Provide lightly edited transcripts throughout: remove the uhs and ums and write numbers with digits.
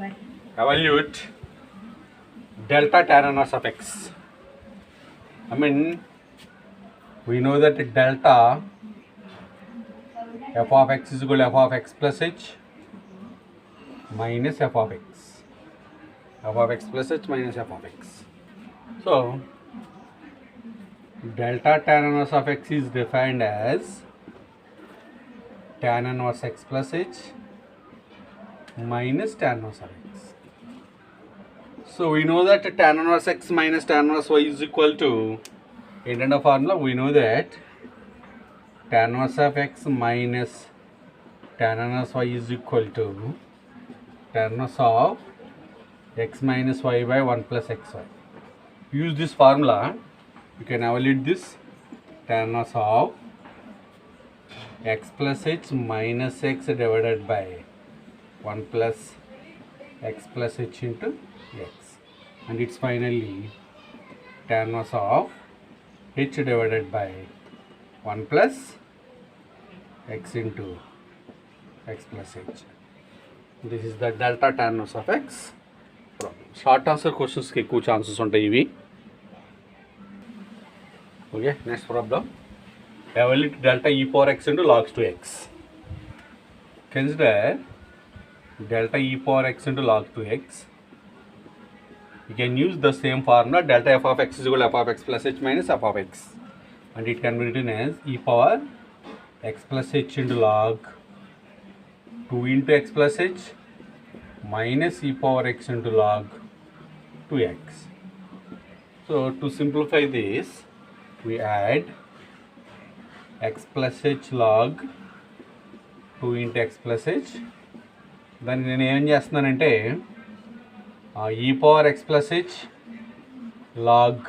evaluate delta tan inverse of x. I mean, we know that delta f of x is equal to f of x plus h minus f of x. F of x plus h minus f of x. So, delta tan inverse of x is defined as tan inverse x plus h minus tan inverse of x. So we know that tan inverse x minus tan inverse y is equal to, in the formula we know that tan inverse of x minus tan inverse y is equal to tan inverse of x minus y by 1 plus xy. Use this formula, you can evaluate this tan inverse of x plus h minus x divided by 1 plus x plus h into x, and it's finally tan inverse of h divided by 1 plus x into x plus h. This is the delta tan inverse of x problem. Short answer questions ki ఎక్కువ chances ఉంటాయి ఇవి. Okay, next problem. Evaluate delta e power x into log 2x. Consider delta e power x into log 2x. You can use the same formula, delta f of x is equal to f of x plus h minus f of x, and it can be written as e power x plus h into log 2 into x plus h minus e power x into log 2x. So to simplify this, we add x plus h log 2 into x plus h. దాన్ని నేను ఏం చేస్తున్నానంటే ఈ power x plus h log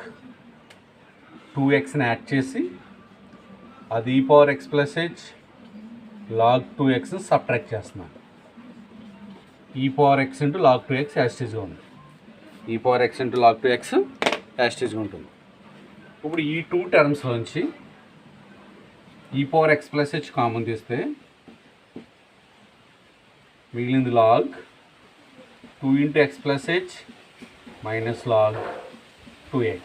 2xని add చేసి అది ఈ power x plus h log 2xని సబ్ట్రాక్ట్ చేస్తున్నాను. ఈ power x into log 2x యాస్టీజ్గా ఉంది. ఈ power x into log 2x యాస్టీజ్గా ఉంటుంది. ఇప్పుడు ఈ టూ టర్మ్స్లోంచి ఈ power x plus h common తీస్తే మిగిలింది log 2 into x plus h minus log 2x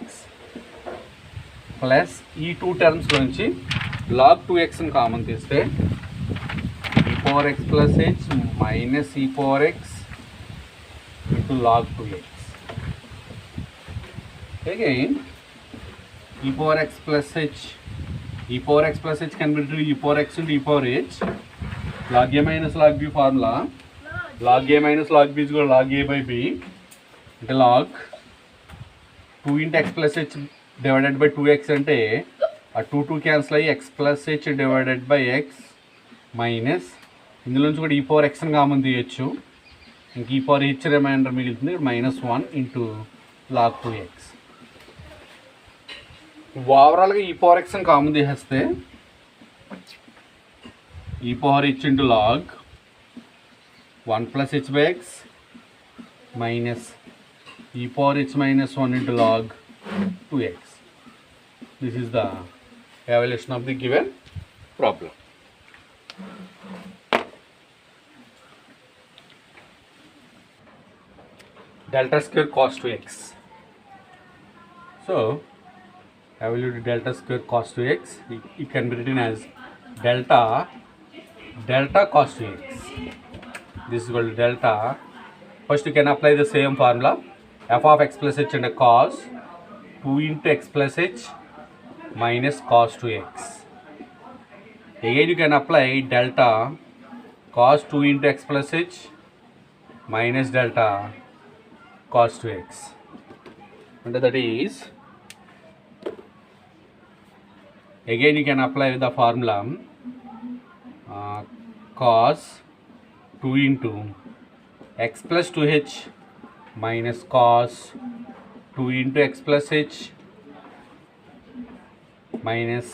plus ఈ టూ టర్మ్స్ నుంచి log 2xని కామన్ తీస్తే e power x plus h minus e power x into log 2x. Again, e power x plus h, e power x plus h can be written e power x into e power h. Log a minus log b formula, log a minus log b is equal to log a by b అంటే log 2 into x plus h divided by 2x అంటే ఆ 2 cancel అయ్యి x plus h divided by x minus ఇందులో నుంచి కూడా ఈ power ఎక్స్ని common తీయచ్చు. ఇంక ఈ పవర్ హెచ్ రిమైండర్ మిగులుతుంది మైనస్ 1 ఇంటూ లాగ్ 2x. ఓవరాల్గా ఈ పవర్ ఎక్స్ని కామన్ తీసేస్తే ఈ power h into log 1 plus h by x minus e power h minus 1 into log 2x. This is the evaluation of the given problem. Delta square cos 2x. So, evaluate delta square cos 2x. It can be written as delta cos 2x. This is equal to delta. First you can apply the same formula, f of x plus h and cos 2 into x plus h minus cos 2x. Again you can apply delta cos 2 into x plus h minus delta cos 2x. And that is, again you can apply the formula cos 2 into x plus 2h minus cos 2 into x plus h minus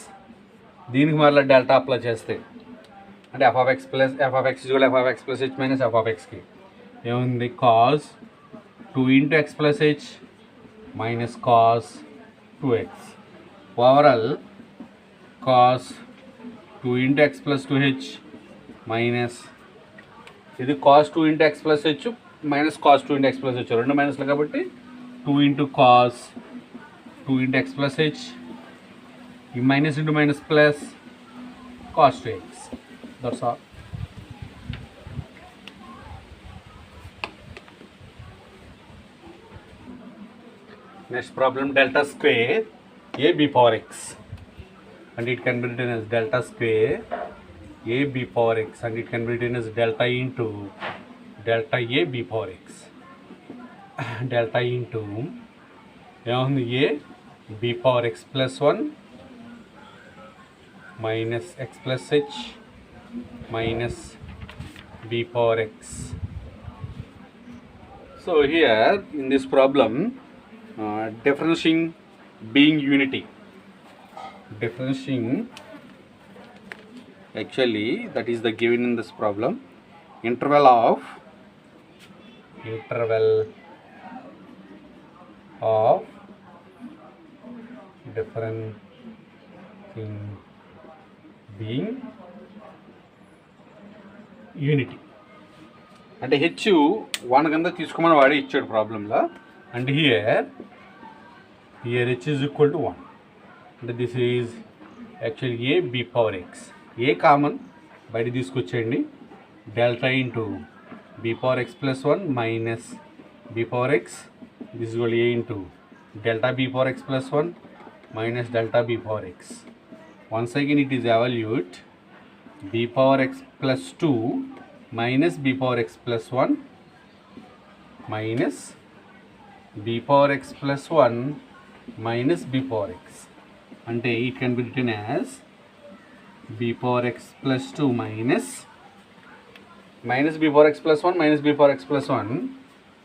దీనికి మళ్ళీ delta apply చేస్తే అంటే f of x plus f of x is equal to f of x plus h minus f of xకి ఏముంది cos 2 into x plus h minus cos 2x. Overall cos 2 into x plus 2h minus ఇది cos 2 into x plus h minus cos 2 into x plus h రెండు మైనస్లు కాబట్టి 2 into cos 2 into x plus h ఈ minus into minus plus cos 2x. That's all. Next problem, delta square a b power x and it can be written as delta square a b power x and it can be written as delta into delta a b power x. Delta into a b power x plus 1 minus x plus h minus b power x. So here in this problem, differentiating being unity, differentiating actually that is the given in this problem, interval of differentiating being unity. అంటే h 1 కింద తీసుకోమని వాడే ఇచ్చాడు ప్రాబ్లంలో. And here h is equal to 1 అంటే this is actually a b power x. A common బయట తీసుకొచ్చేయండి. Delta into b power x plus 1 minus b power x this is a into delta b power x plus 1 minus delta b power x. Once again it is evaluate b power x plus 2 minus b power x plus 1 minus b power x plus 1 minus b power x. Ante it can be written as b power x plus 2 minus b power x plus 1 minus b power x plus 1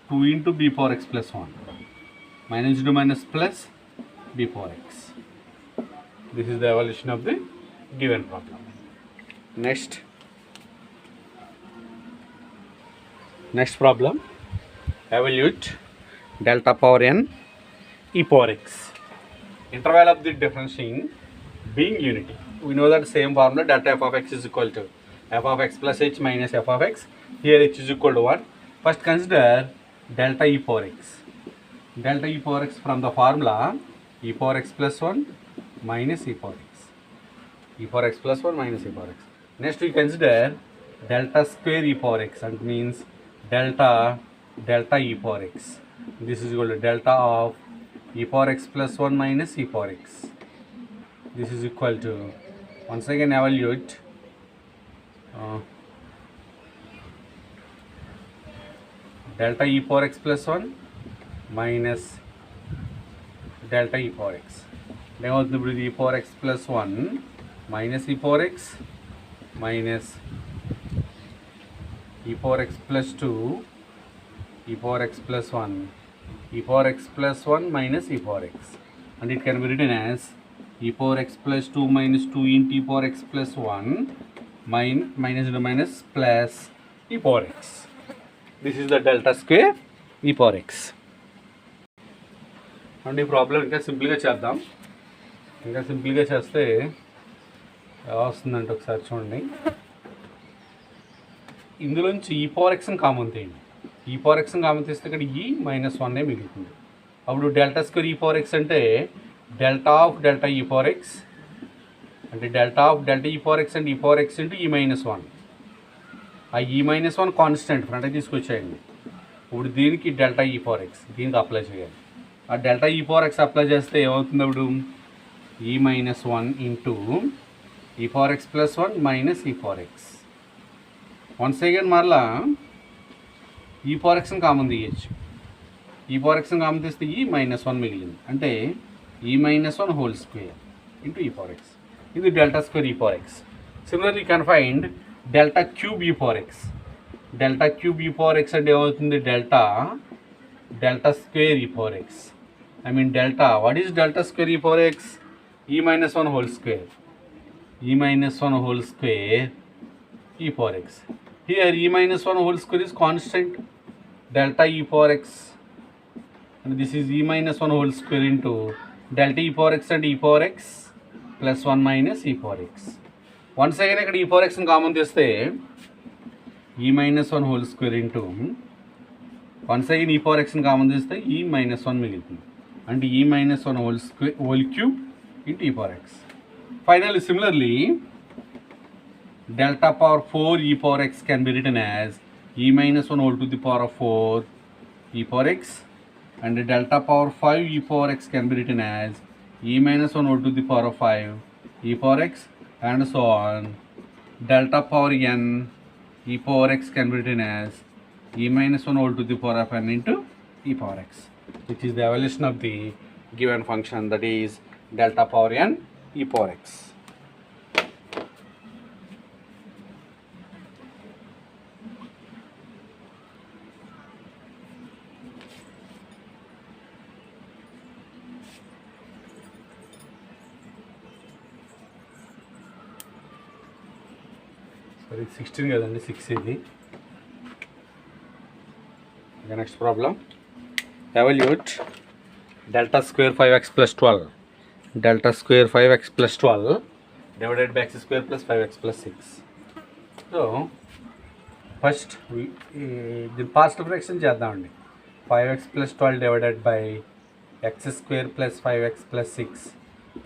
2 into b power x plus 1 minus into minus plus b power x. This is the evaluation of the given problem. Next problem, evaluate delta power n e power x. Interval of the differentiating being unity. We know that same formula, delta f of x is equal to f of x plus h minus f of x. Here h is equal to 1. First consider delta e power x. Delta e power x from the formula e power x plus 1 minus e power x. E power x plus 1 minus e power x. Next we consider delta square e power x and means delta e power x. This is equal to delta of e power x plus 1 minus e power x. This is equal to, once again evaluate delta e power x plus 1 minus delta e power x. Now e power x plus 1 minus e power x minus e power x plus 2 e power x plus 1 e power x plus 1 minus e power x, and it can be written as e power x plus 2 minus 2 into e power x plus 1 minus into minus plus e power x. This is the delta square e power x. And ఈ problem ఇంకా సింపుల్గా చేద్దాం. ఇంకా సింపుల్గా చేస్తే ఎలా వస్తుందంటే ఒకసారి చూడండి. ఇందులోంచి ఈ పవర్ ఎక్స్ని కామన్ తీయండి. ఈ పవర్ ఎక్స్ని కామన్ తీస్తే ఇక్కడ ఈ -1 మిగులుతుంది. అప్పుడు డెల్టా స్క్వేర్ ఈ పవర్ ఎక్స్ అంటే డెల్టా ఆఫ్ డెల్టా ఈ పవర్ ఎక్స్ అంటే డెల్టా ఆఫ్ డెల్టా ఈ పవర్ ఎక్స్ అంటే ఈ పవర్ ఎక్స్ ఇంటూ ఈ -1. ఆ ఈ -1 కాన్స్టెంట్ ఫ్రంట్ తీసుకొచ్చేయండి. ఇప్పుడు దీనికి డెల్టా ఈ పవర్ ఎక్స్ దీనికి అప్లై చేయాలి. ఆ డెల్టా ఈ పవర్ ఎక్స్ అప్లై చేస్తే ఏమవుతుంది అప్పుడు ఈ -1 ఇంటూ ఈ పవర్ ఎక్స్ ప్లస్ 1 మైనస్ ఈ పవర్ ఎక్స్. వన్స్ అగైన్ మరలా ఈ పవర్ ఎక్స్ని కామన్ తీయచ్చు. ఈ పవర్ ఎక్స్ని కామన్ తీస్తే ఈ -1 మిగిలింది అంటే ఈ -1 హోల్ స్క్వేర్ ఇంటూ ఈ పవర్ ఎక్స్. ఇది డెల్టా స్క్వేర్ ఈ power X. Similarly you can find delta cube ఈ పవర్ ఎక్స్. డెల్టా క్యూబ్ ఈ పవర్ ఎక్స్ అంటే ఏమవుతుంది డెల్టా స్క్వేర్ ఈ power X. I mean delta, what is delta square ఈ power X? ఈ -1 whole square, ఈ -1 whole square e power x. Here e -1 whole square is constant delta e power x, and this is e -1 whole square into delta e power x and e power x plus 1 minus e power x. Once again e power x ని common తీస్తే e -1 whole square into once again ఈ power ఎక్స్ని common చేస్తే ఈ -1 మిగులుతుంది, అంటే ఈ -1 whole cube into ఈ power X. Finally similarly delta power 4 e power x can be written as e minus 1 whole to the power of 4 e power x, and delta power 5 e power x can be written as e minus 1 whole to the power of 5 e power x, and so on. Delta power n e power x can be written as e minus 1 whole to the power of n into e power x, which is the evaluation of the given function, that is delta power n e power x. Sorry, 16 కదండి, 6 ఇది. Okay, next problem. Evaluate delta square 5x plus 12. Delta square 5x plus 12 divided by x square plus 5x plus 6. So, first the past fraction చేద్దామండి. 5x plus 12 divided by x square plus 5x plus 6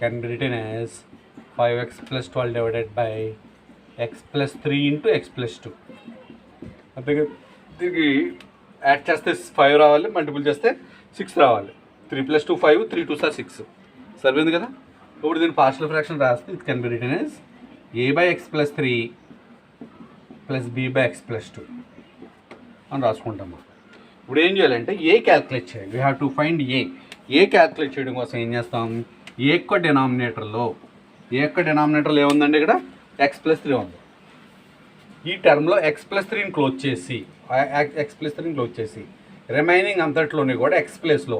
can be written as 5x plus 12 divided by x plus 3 into x plus 2. అంతేగా, దీనికి add చేస్తే 5 రావాలి, multiple చేస్తే 6 రావాలి. 3 + 2 5, 3 2 6 సరిపోయింది కదా. ఇప్పుడు దీన్ని పార్షియల్ ఫ్రాక్షన్ రాస్తే it can be written as a by x plus 3 plus b by x plus 2 అని రాసుకుంటాము. ఇప్పుడు ఏం చేయాలంటే ఏ క్యాల్కులేట్ చేయాలి. We have to find a calculate చేయడం కోసం ఏం చేస్తాం, ఏ యొక్క డినామినేటర్లో ఏముందండి, ఇక్కడ x plus 3 ఉంది. ఈ టర్మ్లో x plus 3ని క్లోజ్ చేసి రిమైనింగ్ అంతట్లోనే కూడా x ప్లస్లో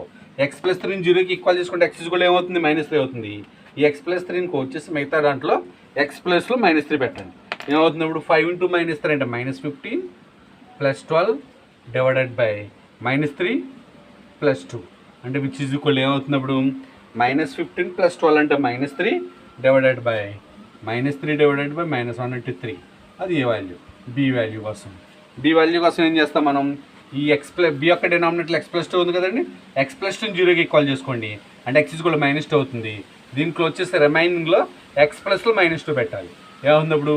x plus 3ని 0కి ఈక్వల్ చేసుకుంటే x కూడా ఏమవుతుంది, -3 అవుతుంది. ఈ x plus 3ని క్లోజ్ చేసి మిగతా దాంట్లో x ప్లస్లో -3 పెట్టండి. ఏమవుతుంది ఇప్పుడు 5 × -3 అంటే -15 + 12 డివైడెడ్ బై -3 + 2 అంటే విచ్ ఈజ్ ఈక్వల్ ఏమవుతుంది అప్పుడు -15 + 12 అంటే -3 డివైడెడ్ బై -3 డివైడెడ్ బై -1 అంటే 3. అది ఏ వాల్యూ, బి వాల్యూ కోసం. బి వాల్యూ కోసం ఏం చేస్తాం మనం, ఈ బి యొక్క డినామినేటర్ x plus 2 ఉంది కదండి, x plus 2ని 0కి ఈక్వల్ చేసుకోండి, అంటే x ఈక్వల్ -2 అవుతుంది. దీన్ని క్లోజ్ చేస్తే రిమైనింగ్లో x ప్లస్లో -2 పెట్టాలి. ఏమవుతుంది అప్పుడు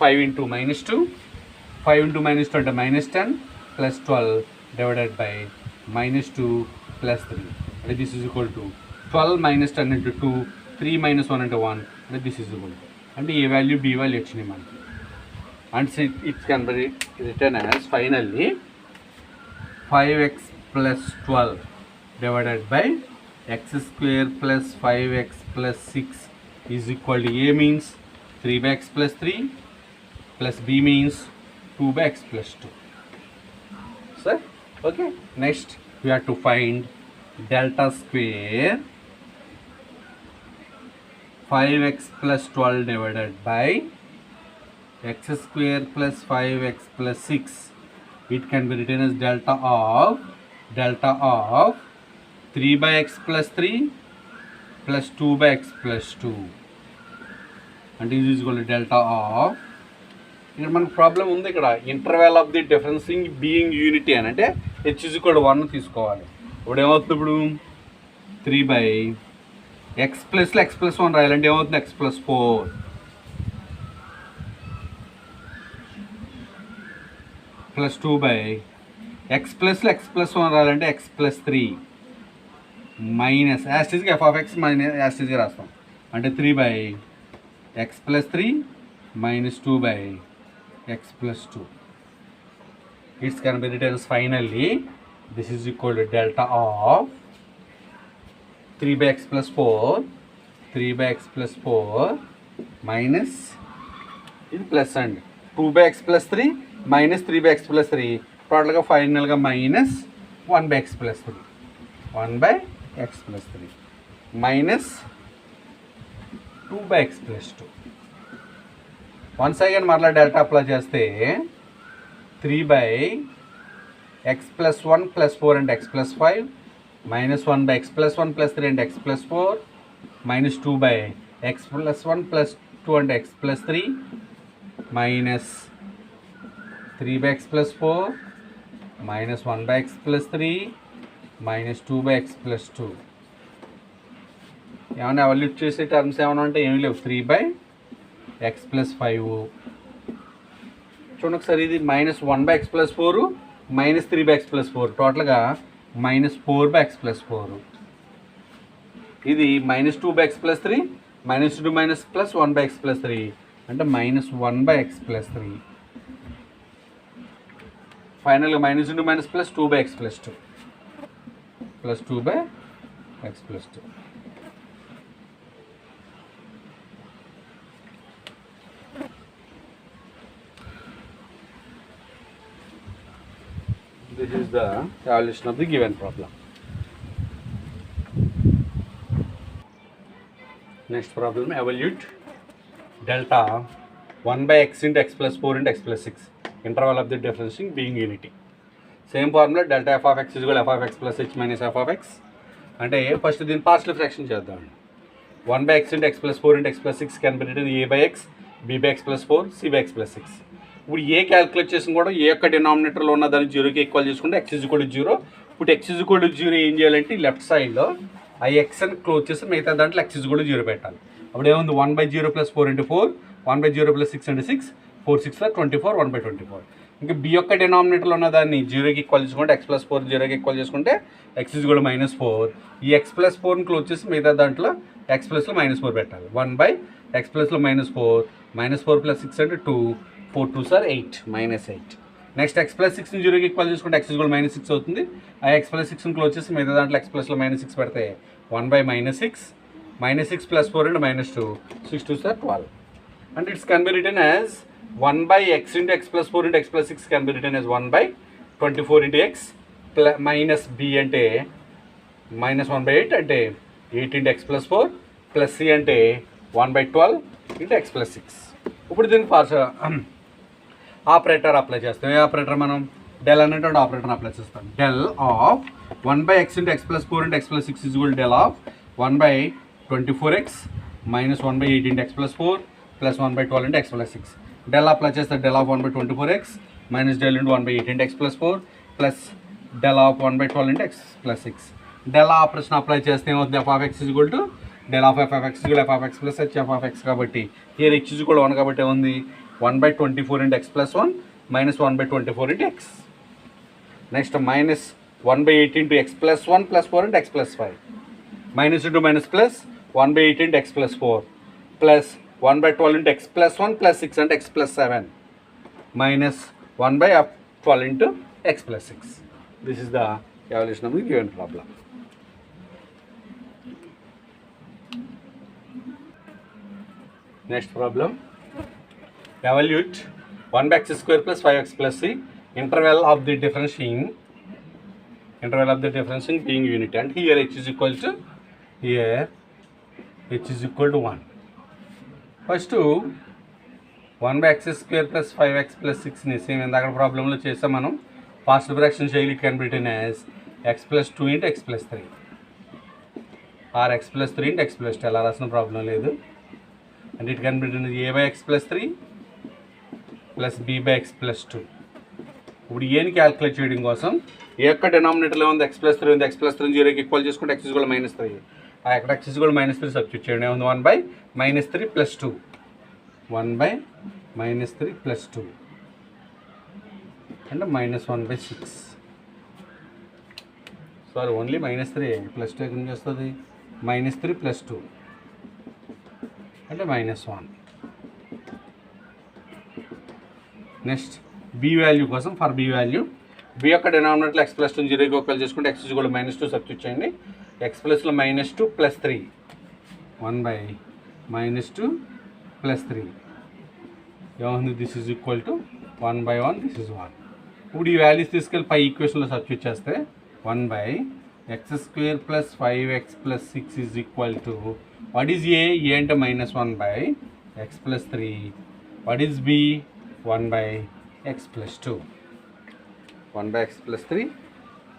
5 × -2 అంటే -10 + 12 డివైడెడ్ బై -2 + 3 అంటే this is equal to 12 - 10 into 2, 3 - 1 అంటే 1 అంటే దిస్ ఈజ్ ఈక్వల్ టు, అంటే ఏ వాల్యూ బి వాల్యూ వచ్చినాయి మనకి. And it can be return as finally 5x plus 12 divided by x square plus 5x plus 6 is equal to a means 3 by x plus 3 plus b means 2 by x plus 2. So, okay, next we have to find delta square 5x plus 12 divided by x square plus 5x plus 6. It can be written as delta of 3 by x plus 3 plus 2 by x plus 2 and this is equal to delta of, ఇక్కడ మనకు problem ఉంది, ఇక్కడ interval of the differencing being unity అని అంటే h is equal to 1 తీసుకోవాలి. ఇప్పుడు ఏమవుతుంది, ఇప్పుడు 3 by x ప్లస్లో x plus 1 రాయాలంటే ఏమవుతుంది, x plus 4 plus 2 by x ప్లస్లో x plus 1 రాయాలంటే x plus 3 మైనస్ యాస్టీస్గా f of x మైనస్ యాస్టీస్గా రాస్తాం, అంటే 3 by x plus 3 minus 2 by x plus 2. It's can be written as finally this is equal to delta of 3 by x plus 4 minus ఇది plus అండి 2 by x plus 3 minus 3 by x plus 3 టోటల్గా ఫైనల్గా minus 1 by x plus 3 minus 2 by x plus 2. Once again మరలా delta apply చేస్తే 3 by x plus 1 plus 4 and x plus 5 minus 1 by x plus 1 plus 3 and x plus 4 minus 2 by x plus 1 plus 2 and x plus 3 minus 3 by x plus 4 minus 1 by x plus 3 minus 2 by x plus 2. ఏమైనా evaluate చేసే terms ఏమైనా అంటే ఏమీ లేవు. 3 by x plus 5. చూడండి ఒకసారి, ఇది minus 1 by x plus 4 minus 3 by x plus 4, టోటల్గా మైనస్ 4 by x plus 4. ఇది minus 2 by x plus 3 minus 2 minus plus 1 by x plus 3 అంటే మైనస్ 1 by x plus 3. ఫైనల్గా minus 2 minus plus 2 by x plus 2 plus 2 by x plus 2. This is the evaluation of the given problem. Next problem, evaluate delta 1 by x into x plus 4 into x plus 6, interval of the differentiation being unity. Same formula, delta f of x is equal to f of x plus h minus f of x. అంటే first దీన్ని partial fraction చేద్దాం. 1 by x into x plus 4 into x plus 6 can be written a by x, b by x plus 4, c by x plus 6. ఇప్పుడు ఏ calculate చేసిన కూడా ఏ యొక్క డినామినేటర్లో ఉన్న దాన్ని జీరోకి ఈక్వల్ చేసుకుంటే x is equal to 0. ఇప్పుడు x is equal to 0 ఏం చేయాలంటే లెఫ్ట్ సైడ్లో ఆ x అని క్లోజ్ చేసి మిగతా దాంట్లో x is equal to 0 పెట్టాలి. అప్పుడు ఏముంది, 1 by 0 plus 4 into 4, 1 by 0 plus 6 into 6, 4 6 24, 1 by 24. ఇంకా b యొక్క డినామినేటర్లో ఉన్న దాన్ని జీరోకి ఈక్వల్ చేసుకుంటే x plus 4 జీరోకి ఈక్వల్ చేసుకుంటే x is equal to -4. ఈ x plus 4ని క్లోజ్ చేసి మిగతా దాంట్లో x ప్లస్లో -4 పెట్టాలి. 1 by x ప్లస్లో -4, -4 plus 6 అంటే 2, 4 2s are 8, -8. Next x plus 6ని జీరోకి ఈక్వల్ చేసుకుంటే x is equal to -6 అవుతుంది. ఆ x plus 6ని క్లోజ్ చేసి మిగతా దాంట్లో x ప్లస్లో -6 పెడితే 1 by -6, -6 plus 4 into -2, 6 2s are 12. And it can be written as 1 by x into x plus 4 into x plus 6 can be written as 1 by 24 into x minus b అంటే -1 by 8 అంటే 8 into x plus 4 plus c అంటే 1 by 12 into x plus 6. ఇప్పుడు దీనికి operator apply చేస్తాం. ఏ operator, మనం del అనేటువంటి operator apply చేస్తాం. Del of 1 by x into x plus 4 into x plus 6 is equal to del of 1 by 24x minus 1 by 8 into x plus 4 plus 1 by 12 into x plus 6. Del apply చేస్తే del of 1 by 24x minus del into 1 by 8 into x plus 4 plus del of 1 by 12 into x plus 6. Del operation apply చేస్తే ఏమవుతుంది, f of x is equal to del of f of x is equal to f of x plus h f of x కాబట్టి here h is equal to 1 కాబట్టి ఏముంది, 1 by 24 into x plus 1 minus 1 by 24 into x. Next minus 1 by 8 into x plus 1 plus 4 into x plus 5. Minus into minus plus 1 by 8 into x plus 4 plus 1 by 12 into x plus 1 plus 6 and x plus 7 minus 1 by 12 into x plus 6. This is the evaluation of the given problem. Next problem, evaluate 1 by x square plus 5x plus c, interval of the differentiating being unity, and here h is equal to 1. First 1 by x square plus 5x plus 6 ని same ఇందాక ప్రాబ్లంలో చేసాం మనం. Fast fraction చేయాలి, can be written as x plus 2 into x plus 3 or x plus 3 into x plus 2, అలా రాసిన problem లేదు. And it can be written as a by x plus 3 plus b by x plus 2. ఇప్పుడు ఏని calculate చేయడం కోసం ఏ యొక్క డినామినేటర్లో ఉంది x plus 3 ఉంది, x plus 3 జీరోకి ఈక్వల్ చేసుకుంటే x is equal to -3. ఆ ఎక్కడ x is equal to -3 substitute చేయండి. ఏముంది, 1 by -3 plus 2, 1 by -3 plus 2 అంటే -1 by 6. సారీ, ఓన్లీ -3 ప్లస్ 2 ఎక్కడి నుంచి వస్తుంది, -3 plus 2 అంటే -1. నెక్స్ట్ బి వాల్యూ కోసం, ఫర్ బి వాల్యూ బి యొక్క డినామినేటర్లో x plus 2 జీరోకి ఈక్వల్ చేసుకుంటే x is equal to -2 substitute చేయండి. x ప్లస్లో -2 plus 3, 1 by -2 plus 3 ఏముంది, this is equal to 1 by 1, this is 1. ఇప్పుడు ఈ వాల్యూస్ తీసుకెళ్ళి పై ఈక్వేషన్లో సబ్స్టిట్యూట్ చేస్తే 1 by x square plus 5x plus 6 is equal to, what is a అంటే -1 by x plus 3, what is b, 1 by x plus 2, 1 by x plus 3,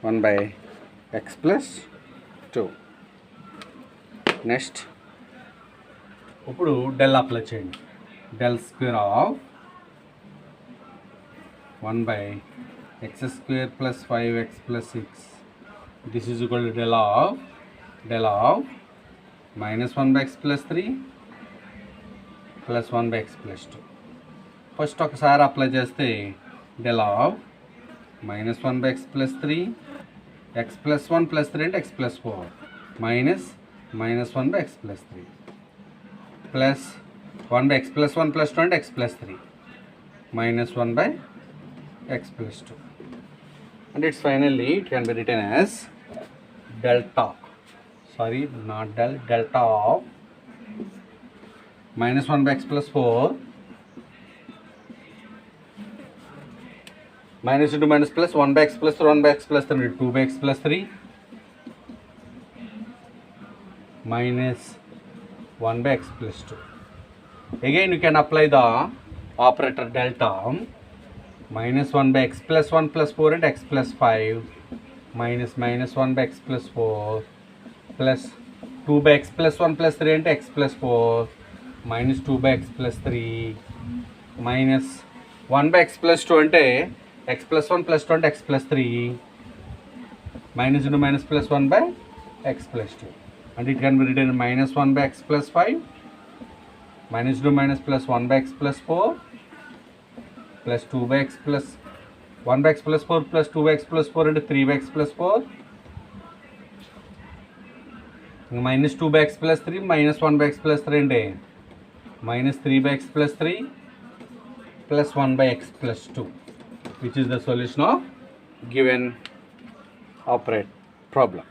1 by x plus 2. Next ఇప్పుడు del apply చేయండి. Del square of 1 by x square plus 5x plus 6. This is equal to del of minus 1 by x plus 3 plus 1 by x plus 2. First ఒకసారి apply చేస్తే del of minus 1 by x plus 3 x plus 1 plus 3 అంటే x plus 4 minus 1 by x plus 3 plus 1 by x plus 1 plus 2 అంటే x plus 3 minus 1 by x plus 2. And it's finally, it can be written as delta of minus 1 by x plus 4 minus into minus plus 1 by x plus 3 1 by x plus 3 2 by x plus 3 minus 1 by x plus 2. Again you can apply the operator delta. Minus 1 by x plus 1 plus 4 and x plus 5 minus 1 by x plus 4 plus 2 by x plus 1 plus 3 and x plus 4 minus 2 by x plus 3 minus 1 by x plus 2 అంటే x plus 1 plus 2 అంటే x plus 3 minus into minus plus 1 by x plus 2, and it can be written minus 1 by x plus 5 minus into minus plus 1 by x plus 4 plus 2 by x plus 1 by x plus 4 plus 2 by x plus 4 into 3 by x plus 4 minus 2 by x plus 3 minus 1 by x plus 3 అంటే minus 3 by x plus 3 plus 1 by x plus 2, which is the solution of given operate problem.